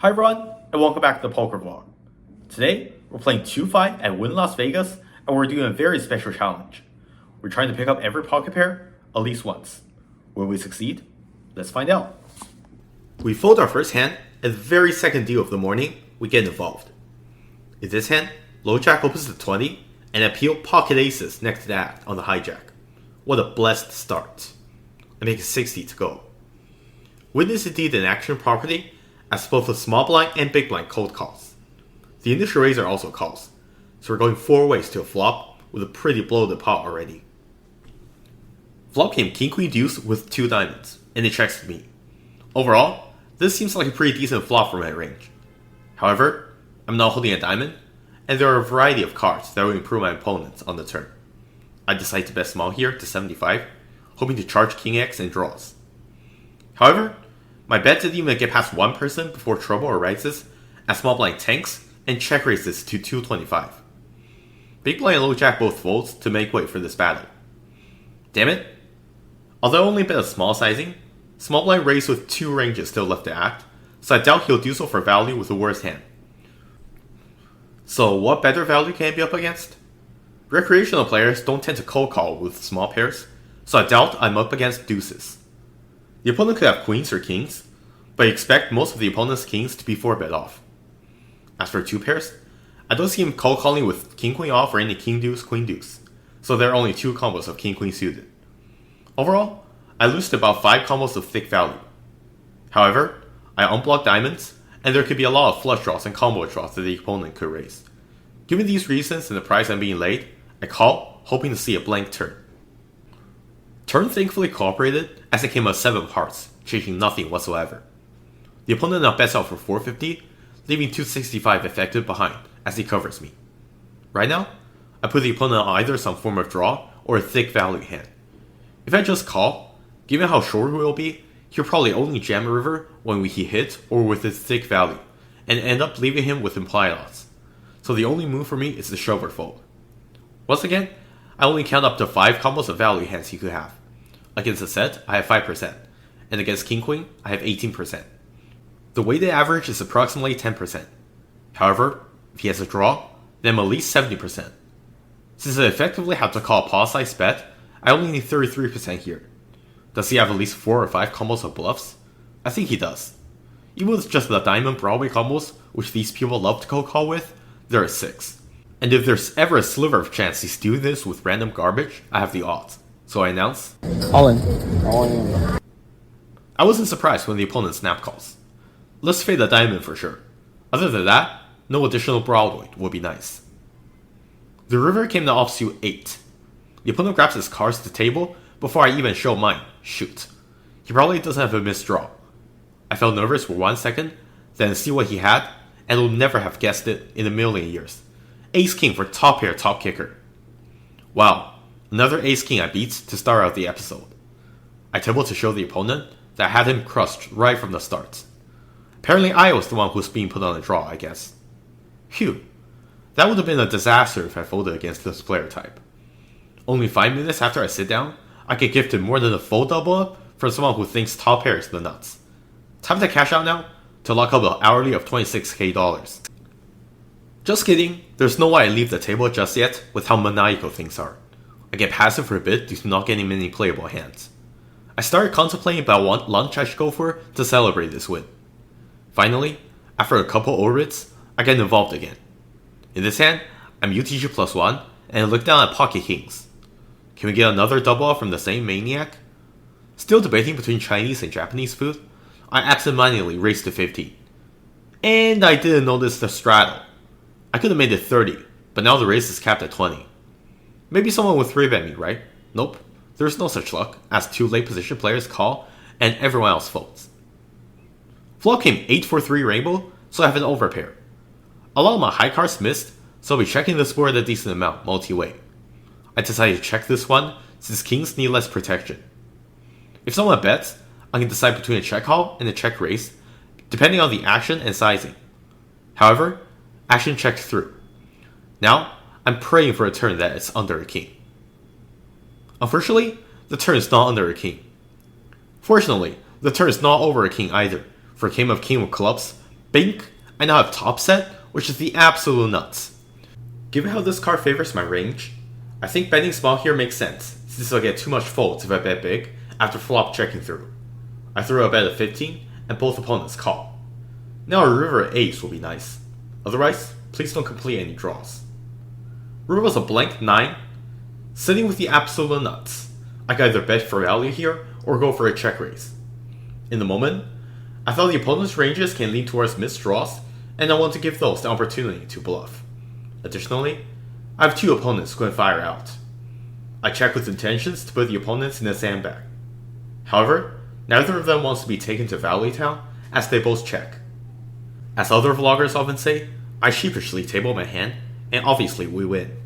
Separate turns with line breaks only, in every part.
Hi everyone, and welcome back to the Poker Vlog. Today, we're playing 2-5 at Wynn Las Vegas, and we're doing a very special challenge. We're trying to pick up every pocket pair at least once. Will we succeed? Let's find out.
We fold our first hand, and the very second deal of the morning, we get involved. In this hand, low jack opens to 20, and appeal pocket aces next to the act on the hijack. What a blessed start. I make it 60 to go. Wynn is indeed an action property, as both the small blind and big blind cold calls. The initial raise are also calls, so we're going 4 ways to a flop with a pretty bloated pot already. Flop came king queen deuce with 2 diamonds, and it checks to me. Overall, this seems like a pretty decent flop for my range. However, I'm not holding a diamond, and there are a variety of cards that will improve my opponents on the turn. I decide to bet small here to 75, hoping to charge king x and draws. However, my bet didn't even get past one person before trouble arises, as small blind tanks and check raises to 225. Big blind and low jack both folds to make way for this battle. Damn it! Although I only bet a small sizing, small blind raised with 2 ranges still left to act, so I doubt he'll do so for value with the worst hand. So what better value can I be up against? Recreational players don't tend to cold call with small pairs, so I doubt I'm up against deuces. The opponent could have queens or kings, but I expect most of the opponent's kings to be 4-bet off. As for 2 pairs, I don't see him cold calling with king queen off or any king deuce, queen deuce, so there are only 2 combos of king queen suited. Overall, I lose to about 5 combos of thick value. However, I unblock diamonds, and there could be a lot of flush draws and combo draws that the opponent could raise. Given these reasons and the price I'm being laid, I call, hoping to see a blank turn. Turn thankfully cooperated as it came out 7 of hearts, changing nothing whatsoever. The opponent now bets out for 450, leaving 265 effective behind as he covers me. Right now, I put the opponent on either some form of draw or a thick value hand. If I just call, given how short he will be, he'll probably only jam a river when he hits or with his thick value, and end up leaving him with implied odds. So the only move for me is to shove or fold. Once again, I only count up to 5 combos of value hands he could have. Against a set, I have 5%, and against king queen, I have 18%. The weighted average is approximately 10%. However, if he has a draw, then I'm at least 70%. Since I effectively have to call a pause-sized bet, I only need 33% here. Does he have at least 4 or 5 combos of bluffs? I think he does. Even with just the diamond Broadway combos, which these people love to cold call with, there are 6. And if there's ever a sliver of chance he's doing this with random garbage, I have the odds. So I announce,
All in. All in.
I wasn't surprised when the opponent snap calls. Let's fade the diamond for sure. Other than that, no additional Broadway would be nice. The river came to offsuit 8. The opponent grabs his cards to the table before I even show mine. Shoot. He probably doesn't have a missed draw. I felt nervous for 1 second, then see what he had, and would never have guessed it in a million years. Ace-king for top pair top kicker. Wow, another ace-king I beat to start out the episode. I table to show the opponent that I had him crushed right from the start. Apparently I was the one who's being put on a draw, I guess. Phew, that would have been a disaster if I folded against this player type. Only 5 minutes after I sit down, I get gifted more than a full double up from someone who thinks top pair is the nuts. Time to cash out now to lock up an hourly of $26K. Just kidding, there's no way I leave the table just yet with how maniacal things are. I get passive for a bit due to not getting many playable hands. I started contemplating about what lunch I should go for to celebrate this win. Finally, after a couple overbids, I get involved again. In this hand, I'm UTG +1 and I look down at pocket kings. Can we get another double up from the same maniac? Still debating between Chinese and Japanese food, I absentmindedly raised to 15. And I didn't notice the straddle. I could have made it 30, but now the raise is capped at 20. Maybe someone would 3-bet me, right? Nope, there's no such luck, as 2 late position players call, and everyone else folds. Flop came 8-4-3 rainbow, so I have an overpair. A lot of my high cards missed, so I'll be checking this board a decent amount multi-way. I decided to check this one, since kings need less protection. If someone bets, I can decide between a check call and a check raise, depending on the action and sizing. However, action checked through. Now, I'm praying for a turn that is under a king. Unfortunately, the turn is not under a king. Fortunately, the turn is not over a king either, for it came of king of clubs, Bink, I now have top set, which is the absolute nuts. Given how this card favors my range, I think betting small here makes sense, since I'll get too much folds if I bet big after flop checking through. I throw a bet of 15, and both opponents call. Now a river ace will be nice. Otherwise, please don't complete any draws. River was a blank 9. Sitting with the absolute nuts, I could either bet for value here or go for a check raise. In the moment, I thought the opponent's ranges can lean towards missed draws, and I want to give those the opportunity to bluff. Additionally, I have 2 opponents who can fire out. I check with intentions to put the opponents in a sandbag. However, neither of them wants to be taken to Valley Town, as they both check. As other vloggers often say, I sheepishly table my hand, and obviously we win.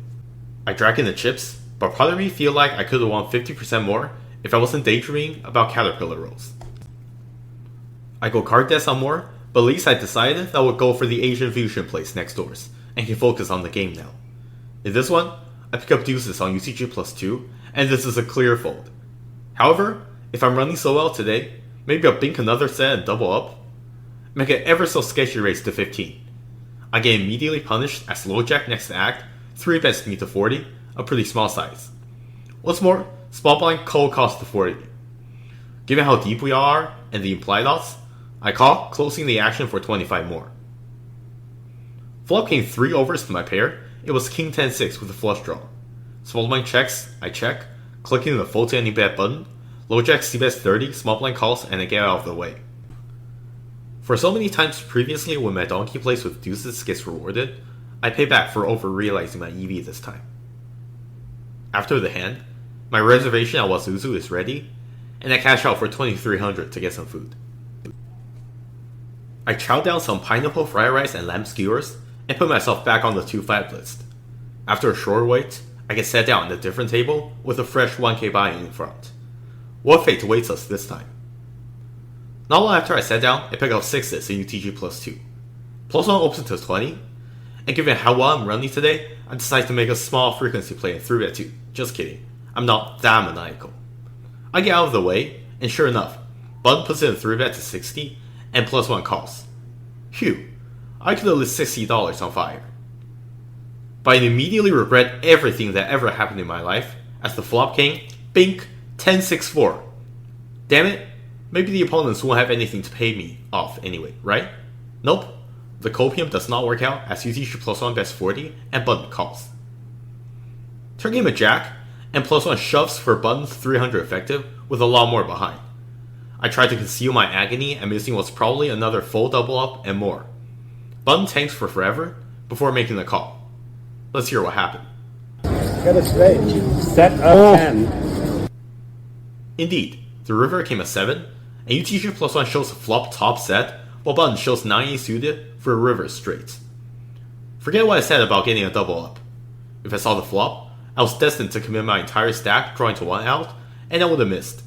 I drag in the chips, but part of me feel like I could have won 50% more if I wasn't daydreaming about caterpillar rolls. I go card desk on more, but at least I decided that I would go for the Asian fusion place next doors, and can focus on the game now. In this one, I pick up deuces on UTG +2, and this is a clear fold. However, if I'm running so well today, maybe I'll bink another set and double up. Make an ever so sketchy raise to 15. I get immediately punished as low jack next to act, 3 bets me to 40, a pretty small size. What's more, small blind call cost to 40. Given how deep we are and the implied odds, I call, closing the action for 25 more. Flop came 3 overs to my pair. It was king 10-6 with a flush draw. Small blind checks, I check, clicking the fold to any bet button. Low jack c-bets 30, small blind calls, and I get out of the way. For so many times previously when my donkey plays with deuces gets rewarded, I pay back for over-realizing my EV this time. After the hand, my reservation at Wazuzu is ready, and I cash out for 2,300 to get some food. I chow down some pineapple fried rice and lamb skewers, and put myself back on the 2-5 list. After a short wait, I get set down at a different table with a fresh 1k buy-in in front. What fate awaits us this time? Not long after I sat down, I pick up 6s in UTG +2. +1 opens to 20, and given how well I'm running today, I decide to make a small frequency play in 3-bet 2. Just kidding, I'm not that maniacal. I get out of the way, and sure enough, button puts it in 3-bet to 60, and +1 calls. Phew, I could have lit $60 on fire. But I immediately regret everything that ever happened in my life, as the flop came, bink, 10-6-4. Damn it, maybe the opponents won't have anything to pay me off anyway, right? Nope, the copium does not work out as UTG +1 bets 40 and button calls. Turn game a jack, and +1 shoves for button 300 effective with a lot more behind. I tried to conceal my agony and missing what's probably another full double up and more. Button tanks for forever before making the call. Let's hear what happened.
Get a straight. Set up 10.
Indeed, the river came a 7, and UTG +1 shows a flop top set, while button shows 9 suited for a river straight. Forget what I said about getting a double up. If I saw the flop, I was destined to commit my entire stack drawing to 1 out, and I would have missed.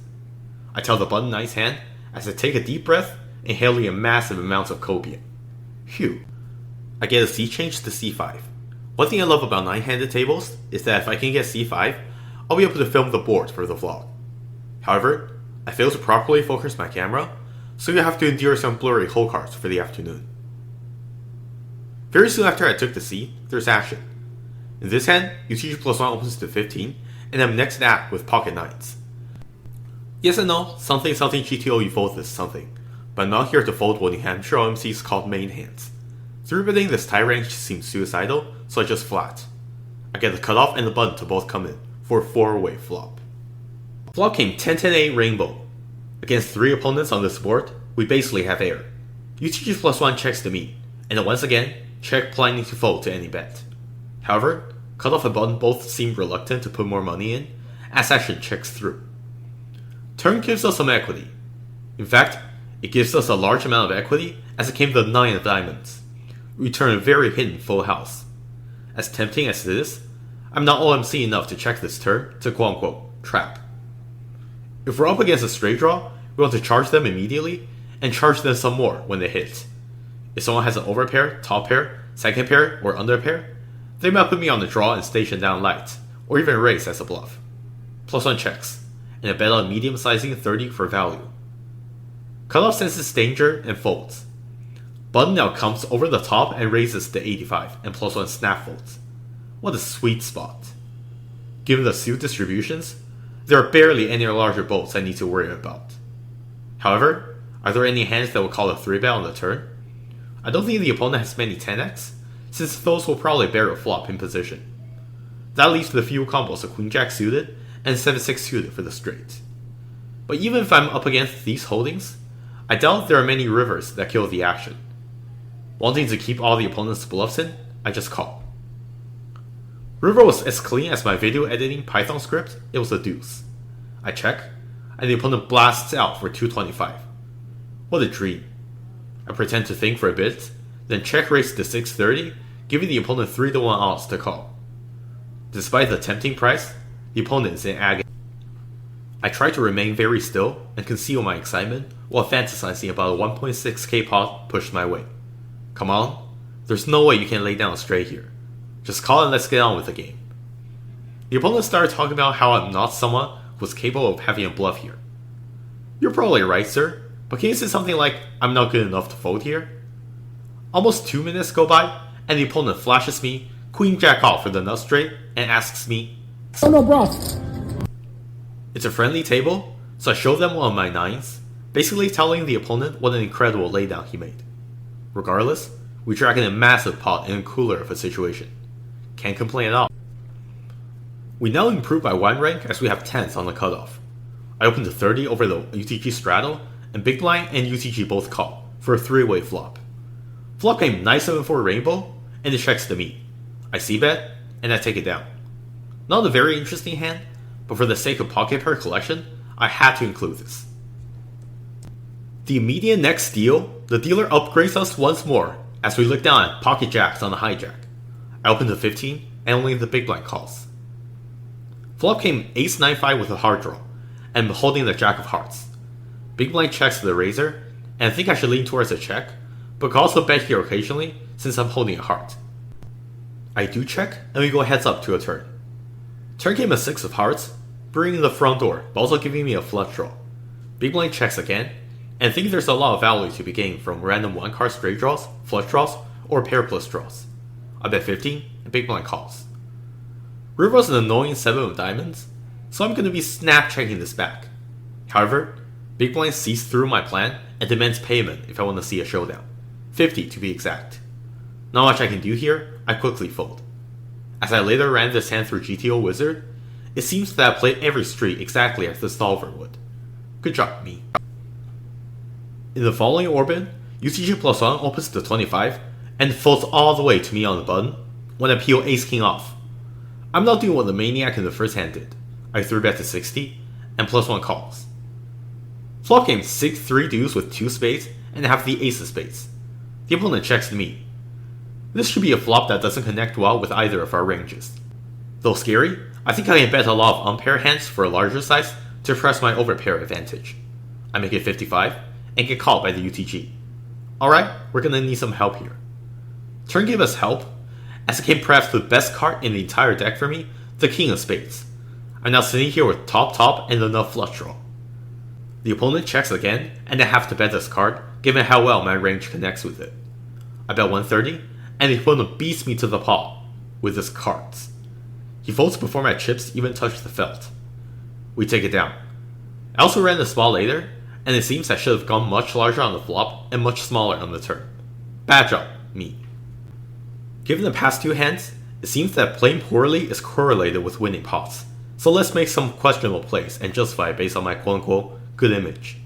I tell the button nice hand as I take a deep breath, inhaling a massive amount of copium. Phew. I get a C change to C5. One thing I love about 9-handed tables is that if I can get C5, I'll be able to film the board for the vlog. However, I fail to properly focus my camera, so you'll have to endure some blurry hole cards for the afternoon. Very soon after I took the C, there's action. In this hand, UTG +1 opens to 15, and I'm next at with pocket 9s. Yes and no, something GTO you fold this something, but I'm not here to fold what New Hampshire OMCs called main hands. 3-betting this tie range seems suicidal, so I just flat. I get the cutoff and the button to both come in, for a 4-way flop. Flop came 10-10-8 rainbow. Against 3 opponents on this board, we basically have air. UTG +1 checks to me, and then once again, check planning to fold to any bet. However, cutoff and button both seem reluctant to put more money in, as action checks through. Turn gives us some equity. In fact, it gives us a large amount of equity as it came to the 9 of diamonds. We turn a very hidden full house. As tempting as it is, I'm not OMC enough to check this turn to quote-unquote trap. If we're up against a straight draw, we want to charge them immediately and charge them some more when they hit. If someone has an overpair, top pair, second pair, or under pair, they might put me on the draw and station down light, or even raise as a bluff. +1 checks, and a bet on medium sizing 30 for value. Cutoff senses danger and folds. Button now comes over the top and raises to 85 and +1 snap folds. What a sweet spot. Given the suit distributions, there are barely any larger bolts I need to worry about. However, are there any hands that will call a 3-bet on the turn? I don't think the opponent has many 10x, since those will probably bear a flop in position. That leaves the few combos of Queen Jack suited and 7-6 suited for the straight. But even if I'm up against these holdings, I doubt there are many rivers that kill the action. Wanting to keep all the opponent's bluffs in, I just call. River was as clean as my video editing Python script, it was a deuce. I check, and the opponent blasts out for 225. What a dream. I pretend to think for a bit, then check raise to 630, giving the opponent 3-1 odds to call. Despite the tempting price, the opponent is in agony. I try to remain very still and conceal my excitement while fantasizing about a 1.6k pot pushed my way. Come on, there's no way you can lay down straight here. Just call and let's get on with the game. The opponent started talking about how I'm not someone who was capable of having a bluff here. You're probably right, sir, but can you say something like, I'm not good enough to fold here? Almost 2 minutes go by, and the opponent flashes me Queen Jack off for the nut straight and asks me,
Oh no, bros.
It's a friendly table, so I show them one of my 9s, basically telling the opponent what an incredible laydown he made. Regardless, we drag in a massive pot in a cooler of a situation. Can't complain at all. We now improve by 1 rank as we have 10s on the cutoff. I open to 30 over the UTG straddle, and Big Blind and UTG both call, for a 3-way flop. Flop came 9-7-4 rainbow, and it checks to me. I c-bet, and I take it down. Not a very interesting hand, but for the sake of pocket pair collection, I had to include this. The immediate next deal, the dealer upgrades us once more as we look down at pocket jacks on the hijack. I open to 15 and only the big blind calls. Flop came ace-9-5 with a hard draw, and I'm holding the jack of hearts. Big blind checks to the razor, and I think I should lean towards a check, but can also bet here occasionally since I'm holding a heart. I do check, and we go heads up to a turn. Turn came a 6 of hearts, bringing the front door, but also giving me a flush draw. Big blind checks again, and I think there's a lot of value to be gained from random 1-card straight draws, flush draws, or pair plus draws. I bet 15, and big blind calls. River was an annoying 7 of diamonds, so I'm going to be snap checking this back. However, big blind sees through my plan and demands payment if I want to see a showdown. 50 to be exact. Not much I can do here, I quickly fold. As I later ran this hand through GTO Wizard, it seems that I played every street exactly as the solver would. Good job, me. In the following orbit, UTG +1 opens to 25 and folds all the way to me on the button when I peel Ace King off. I'm not doing what the maniac in the first hand did. I 3-bet to 60 and +1 calls. Flop came 6-3 deuce with 2 spades and have the ace of spades. The opponent checks to me. This should be a flop that doesn't connect well with either of our ranges. Though scary, I think I can bet a lot of unpaired hands for a larger size to press my overpair advantage. I make it 55 and get called by the UTG. Alright, we're gonna need some help here. Turn gave us help, as it came perhaps the best card in the entire deck for me, the King of Spades. I'm now sitting here with top and enough flush draw. The opponent checks again, and I have to bet this card, given how well my range connects with it. I bet 130, and the opponent beats me to the pot with his cards. He folds before my chips even touch the felt. We take it down. I also ran the spot later, and it seems I should have gone much larger on the flop and much smaller on the turn. Bad job, me. Given the past 2 hands, it seems that playing poorly is correlated with winning pots, so let's make some questionable plays and justify it based on my quote-unquote good image.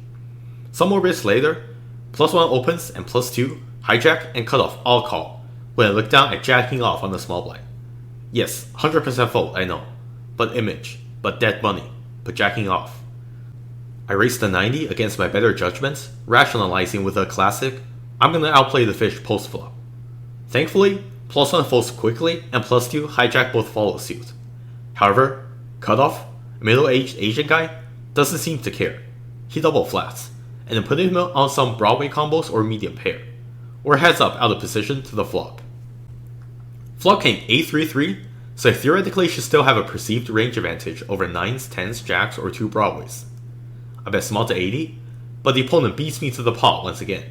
Some more bits later, +1 opens and +2, hijack and cutoff all call, when I look down at jacking off on the small blind. Yes, 100% fold, I know, but image, but dead money, but jacking off. I raised the 90 against my better judgments, rationalizing with a classic, I'm gonna outplay the fish post-flop. Thankfully, +1 folds quickly and +2 hijack both follow suit. However, cutoff, a middle-aged Asian guy, doesn't seem to care. He double flats, and then putting him on some Broadway combos or medium pair. We're heads up out of position to the flop. Flop came 8-3-3, so I theoretically should still have a perceived range advantage over 9s, 10s, jacks, or 2 Broadways. I bet small to 80, but the opponent beats me to the pot once again.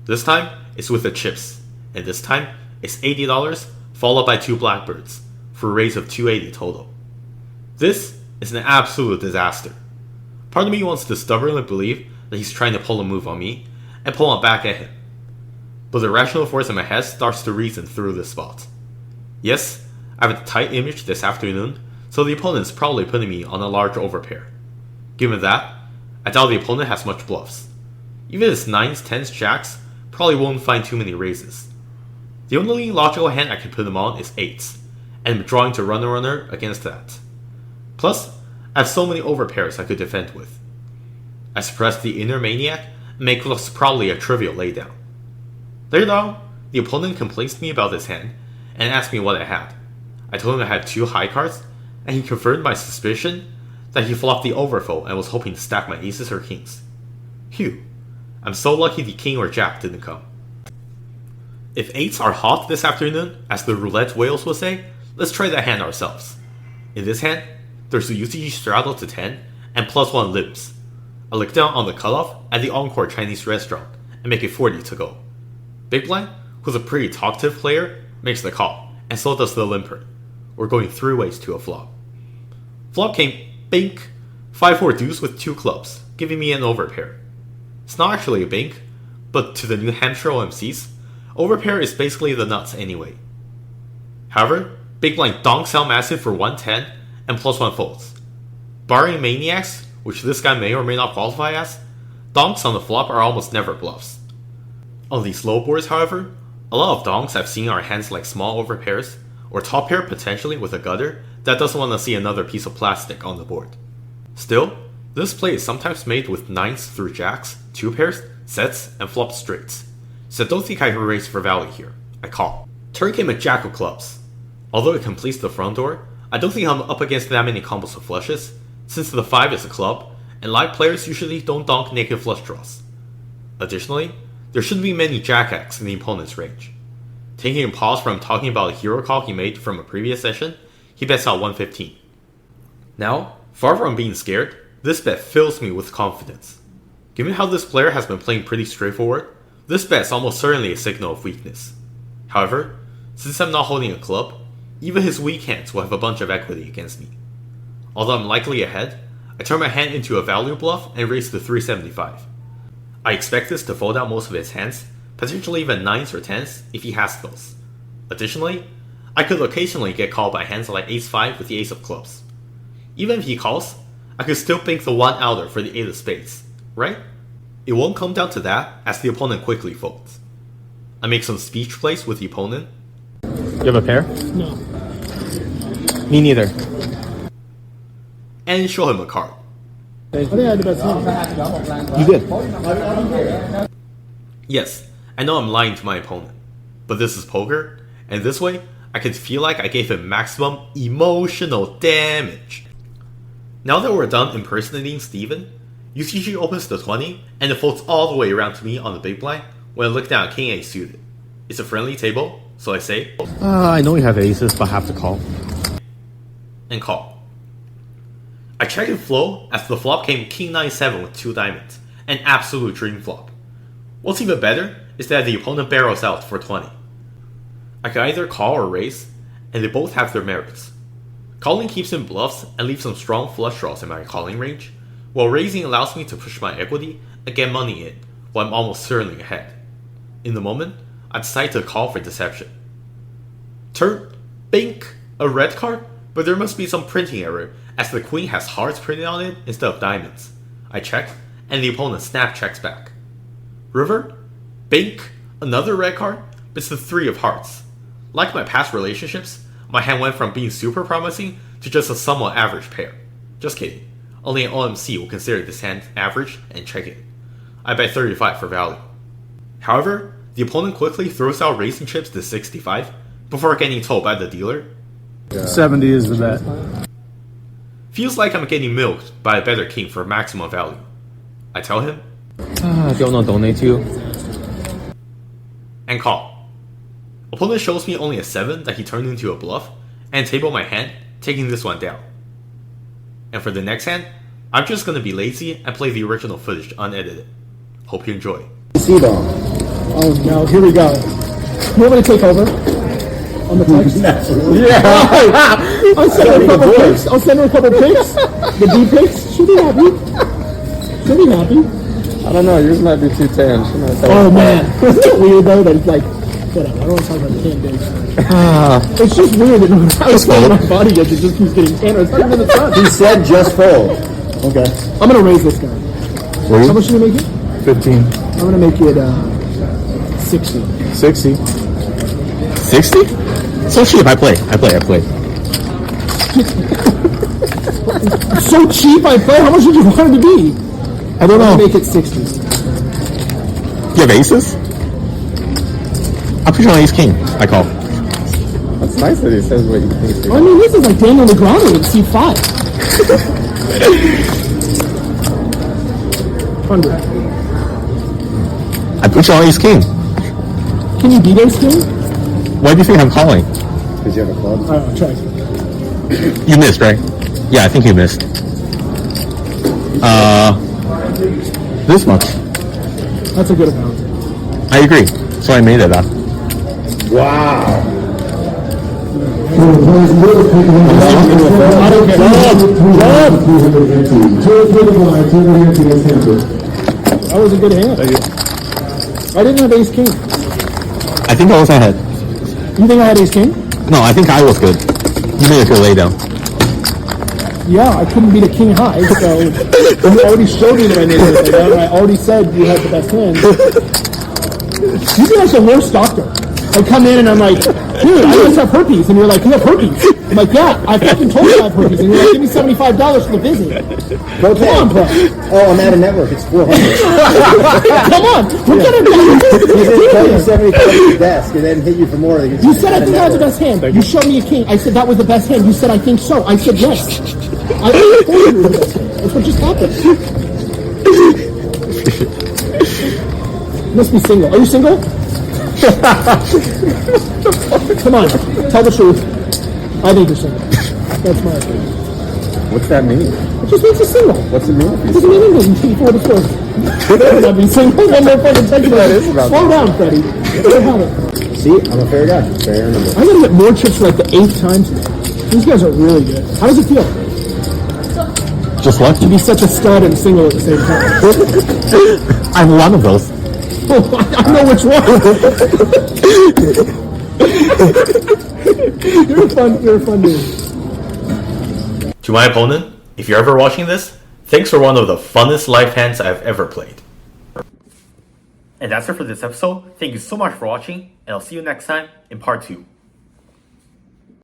This time, is with the chips, and this time it's $80 followed by 2 blackbirds, for a raise of $280 total. This is an absolute disaster. Part of me wants to stubbornly believe that he's trying to pull a move on me and pull on back at him. But the rational force in my head starts to reason through this spot. Yes, I have a tight image this afternoon, so the opponent's probably putting me on a large overpair. Given that, I doubt the opponent has much bluffs. Even his 9s, 10s, jacks probably won't find too many raises. The only logical hand I can put him on is 8s, and I'm drawing to runner against that. Plus, I have so many overpairs I could defend with. I suppress the inner maniac and make what's probably a trivial laydown. Later on, the opponent complains to me about this hand and asked me what I had. I told him I had 2 high cards, and he confirmed my suspicion that he flopped the overfold and was hoping to stack my aces or kings. Phew, I'm so lucky the king or jack didn't come. If 8s are hot this afternoon, as the roulette whales would say, let's try that hand ourselves. In this hand, there's a UCG straddle to 10 and +1 limps. I look down on the cutoff at the Encore Chinese restaurant and make it 40 to go. Big Blind, who's a pretty talkative player, makes the call, and so does the limper. We're going 3 ways to a flop. Flop came bink, 5-4 deuce with 2 clubs, giving me an overpair. It's not actually a bink, but to the New Hampshire OMCs, overpair is basically the nuts anyway. However, Big Blind donks out massive for 110 and +1 folds. Barring maniacs, which this guy may or may not qualify as, donks on the flop are almost never bluffs. On these low boards, however, a lot of donks I've seen are hands like small overpairs, or top pair potentially with a gutter that doesn't want to see another piece of plastic on the board. Still, this play is sometimes made with 9s through jacks, 2 pairs, sets, and flop straights, so I don't think I can raise for value here. I call. Turn came a jack of clubs. Although it completes the front door, I don't think I'm up against that many combos of flushes, since the 5 is a club, and live players usually don't donk naked flush draws. Additionally, there shouldn't be many jack-X in the opponent's range. Taking a pause from talking about a hero call he made from a previous session, he bets out 115. Now, far from being scared, this bet fills me with confidence. Given how this player has been playing pretty straightforward, this bet is almost certainly a signal of weakness. However, since I'm not holding a club, even his weak hands will have a bunch of equity against me. Although I'm likely ahead, I turn my hand into a value bluff and raise to 375. I expect this to fold out most of his hands, potentially even 9s or 10s if he has those. Additionally, I could occasionally get called by hands like ace-5 with the ace of clubs. Even if he calls, I could still bank the 1 outer for the 8 of spades, right? It won't come down to that as the opponent quickly folds. I make some speech plays with the opponent.
You have a pair?
No.
Me neither.
And show him a card.
I think I did that.
You did.
Yes, I know I'm lying to my opponent, but this is poker, and this way, I can feel like I gave him maximum emotional damage. Now that we're done impersonating Steven, UCG opens the 20, and it folds all the way around to me on the big blind when I look down at King 8 suited. It's a friendly table, so I say,
I know you have aces, but have to call.
and call. I check and flow as the flop came King 9-7 with 2 diamonds, an absolute dream flop. What's even better is that the opponent barrels out for 20. I can either call or raise, and they both have their merits. Calling keeps in bluffs and leaves some strong flush draws in my calling range, while raising allows me to push my equity and get money in while I'm almost certainly ahead. In the moment, I decide to call for deception. Turn, bink, a red card, but there must be some printing error as the queen has hearts printed on it instead of diamonds. I check, and the opponent snap checks back. River, bink, another red card, but it's the 3 of hearts. Like my past relationships, my hand went from being super promising to just a somewhat average pair. Just kidding. Only an OMC will consider this hand average and check it. I bet 35 for value. However, the opponent quickly throws out racing chips to 65 before getting told by the dealer.
70 is the bet.
Feels like I'm getting milked by a better king for maximum value. I tell him,
Do you want to donate to you?
and call. Opponent shows me only a 7 that he turned into a bluff, and table my hand, taking this one down. And for the next hand, I'm just gonna be lazy and play the original footage unedited. Hope you enjoy.
See though.
Oh no, here we go. You want me to take over? On the text? I'll send her a couple pics. I'll send her a couple pics. The D pics. She'll be happy. She'll be happy.
I don't know. Yours might be too tan.
Oh man. Isn't it weird though that it's like, whatever, I don't want to talk about the tan days. It's just weird that no matter how small my body gets, it just keeps getting tanner. It's not even in the sun.
He said just fold.
Okay. I'm going to raise this guy. How much should we make it?
15.
I'm going to make it 60.
60. 60? So cheap. I play.
So cheap I play? How much would you want it to be?
I don't know.
Make it 60.
You have aces? I'll put you on ace king. I call.
That's nice that he says what he thinks.
I mean, this is like Daniel Negreanu at C5. 100.
I put you on ace king.
Can you beat ace king?
Why do you think I'm calling?
Because you have a club.
Alright, try.
You missed, right? Yeah, I think you missed. This much.
That's a good amount.
I agree. So I made it up.
Wow.
I don't care. That was a good hand. I didn't have ace king.
I think I was ahead.
You think I had ace king?
No, I think I was good. You made a good laydown.
Yeah, I couldn't beat a king high, so you already showed me that I made it like that, and I already said you had the best hand. You'd be like the worst doctor. I come in and I'm like, dude, I just have herpes, and you're like, you have herpes. I'm like, yeah, I fucking told you I have herpes, and you're like, give me $75 for the visit. Come on, bro.
Oh, I'm at a network. It's 400.
Come on, we're gonna
He didn't tell you 75 at the desk and then hit you for more.
You said I think I had the best hand. You showed me a king. I said that was the best hand. You said I think so. I said yes. I told you it was the best hand. That's what just happened. You must be single. Are you single? Come on, tell the truth. I think you're single. That's my opinion.
What's that mean?
It just means you're single.
What's it mean?
It doesn't mean anything for what it's worth. You're not being single. One more fucking text message. Slow down, Freddie. Don't have it.
See, I'm a fair guy. Fair number.
I'm gonna get more chips for like the 8th time today. These guys are really good. How does it feel
Just
to
lucky.
be such a stud and single at the same time?
I'm one of those.
Oh, I know which one. You're a fun dude.
To my opponent, if you're ever watching this, thanks for one of the funnest live hands I've ever played. And that's it for this episode. Thank you so much for watching, and I'll see you next time in part 2.